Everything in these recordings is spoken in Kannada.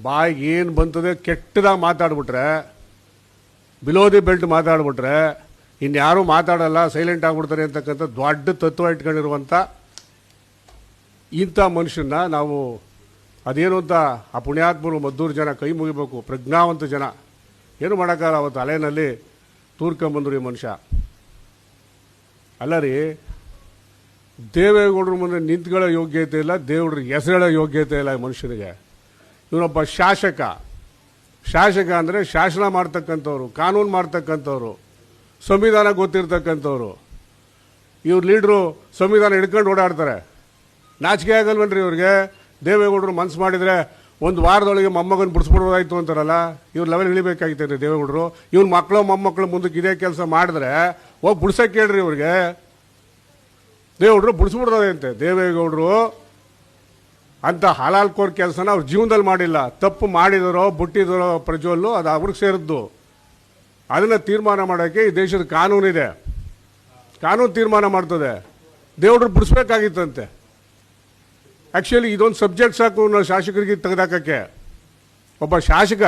ಬಾಯಿಗೆ ಏನು ಬಂತದೆ ಕೆಟ್ಟದಾಗ ಮಾತಾಡ್ಬಿಟ್ರೆ, ಬಿಲೋ ದಿ ಬೆಲ್ಟ್ ಮಾತಾಡ್ಬಿಟ್ರೆ ಇನ್ಯಾರೂ ಮಾತಾಡಲ್ಲ, ಸೈಲೆಂಟ್ ಆಗ್ಬಿಡ್ತಾರೆ ಅಂತಕ್ಕಂಥ ದೊಡ್ಡ ತತ್ವ ಇಟ್ಕೊಂಡಿರುವಂಥ ಇಂಥ ಮನುಷ್ಯನ ನಾವು ಅದೇನು ಅಂತ ಆ ಪುಣ್ಯಾತ್ಮರು ಮದ್ದೂರು ಜನ ಕೈ ಮುಗಿಬೇಕು, ಪ್ರಜ್ಞಾವಂತ ಜನ. ಏನು ಮಾಡೋಕ್ಕಾಗಲ್ಲ, ಅವತ್ತು ಅಲೆನಲ್ಲಿ ತೂರ್ಕೊಂಬಂದ್ರು ಈ ಮನುಷ್ಯ. ಅಲ್ಲ ರೀ, ದೇವೇಗೌಡರ ಮುಂದೆ ನಿಂತ್ಕೊಳ್ಳೋ ಯೋಗ್ಯತೆ ಇಲ್ಲ, ದೇವ್ರ ಹೆಸರೇಳೋ ಯೋಗ್ಯತೆ ಇಲ್ಲ ಈ ಮನುಷ್ಯನಿಗೆ. ಇವನೊಬ್ಬ ಶಾಸಕ. ಶಾಸಕ ಅಂದರೆ ಶಾಸನ ಮಾಡ್ತಕ್ಕಂಥವ್ರು, ಕಾನೂನು ಮಾಡ್ತಕ್ಕಂಥವ್ರು, ಸಂವಿಧಾನ ಗೊತ್ತಿರ್ತಕ್ಕಂಥವ್ರು. ಇವ್ರ ಲೀಡ್ರು ಸಂವಿಧಾನ ಹಿಡ್ಕೊಂಡು ಓಡಾಡ್ತಾರೆ. ನಾಚಿಕೆ ಆಗಲ್ವನ್ರಿ ಇವ್ರಿಗೆ? ದೇವೇಗೌಡರು ಮನ್ಸು ಮಾಡಿದರೆ ಒಂದು ವಾರದೊಳಗೆ ಮೊಮ್ಮಗನ ಬಿಡಿಸ್ಬಿಡ್ಬೋದಾಯ್ತು ಅಂತಾರಲ್ಲ, ಇವ್ರ ಲೆವೆಲ್ ಇಳಿಬೇಕಾಗಿತ್ತು ದೇವೇಗೌಡರು. ಇವ್ನ ಮಕ್ಕಳು ಮೊಮ್ಮಕ್ಕಳು ಮುಂದಕ್ಕೆ ಇದೇ ಕೆಲಸ ಮಾಡಿದ್ರೆ ಹೋಗಿ ಬಿಡ್ಸಕ್ಕೆ ಹೇಳ್ರಿ ಇವ್ರಿಗೆ. ದೇವೇಗೌಡರು ಬಿಡಿಸ್ಬಿಡ್ಬೋದಂತೆ. ದೇವೇಗೌಡರು ಅಂತ ಹಲಾಲ್ಕೋರ್ ಕೆಲಸನ ಅವ್ರ ಜೀವನದಲ್ಲಿ ಮಾಡಿಲ್ಲ. ತಪ್ಪು ಮಾಡಿದರೋ ಬಿಟ್ಟಿದರೋ ಪ್ರಜ್ವಲ್ಲು, ಅದು ಅವ್ರಿಗೆ ಸೇರಿದ್ದು. ಅದನ್ನು ತೀರ್ಮಾನ ಮಾಡೋಕ್ಕೆ ಈ ದೇಶದ ಕಾನೂನಿದೆ, ಕಾನೂನು ತೀರ್ಮಾನ ಮಾಡ್ತದೆ. ದೇವೇಗೌಡರು ಬಿಡಿಸ್ಬೇಕಾಗಿತ್ತಂತೆ. ಆ್ಯಕ್ಚುಲಿ ಇದೊಂದು ಸಬ್ಜೆಕ್ಟ್ ಸಾಕು ನಾವು ಶಾಸಕರಿಗೆ ತೆಗೆದಾಕಕ್ಕೆ. ಒಬ್ಬ ಶಾಸಕ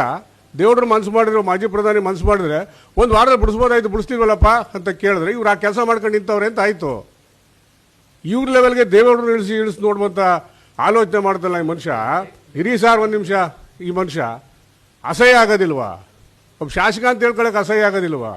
ದೇವ್ರ ಮನಸ್ಸು ಮಾಡಿದ್ರು, ಮಾಜಿ ಪ್ರಧಾನಿ ಮನಸ್ಸು ಮಾಡಿದ್ರೆ ಒಂದು ವಾರದಲ್ಲಿ ಬಿಡಿಸ್ಬೋದಾಯ್ತು, ಬಿಡಿಸ್ತೀವಲ್ಲಪ್ಪ ಅಂತ ಕೇಳಿದ್ರೆ ಇವ್ರು ಆ ಕೆಲಸ ಮಾಡ್ಕೊಂಡು ನಿಂತವ್ರೆ ಅಂತ ಆಯಿತು. ಇವ್ರ ಲೆವೆಲ್ಗೆ ದೇವೇಗೌಡರು ಇಳಿಸಿ ನೋಡುವಂಥ ಆಲೋಚನೆ ಮಾಡ್ತಲ್ಲ ಈ ಮನುಷ್ಯ. ಇರೀ ಸಾರ್ ಒಂದು ನಿಮಿಷ, ಈ ಮನುಷ್ಯ ಅಸಹ್ಯ ಆಗೋದಿಲ್ವಾ? ಒಬ್ಬ ಶಾಸಕ ಅಂತ ಹೇಳ್ಕೊಳಕ್ಕೆ ಅಸಹ್ಯ ಆಗೋದಿಲ್ವಾ?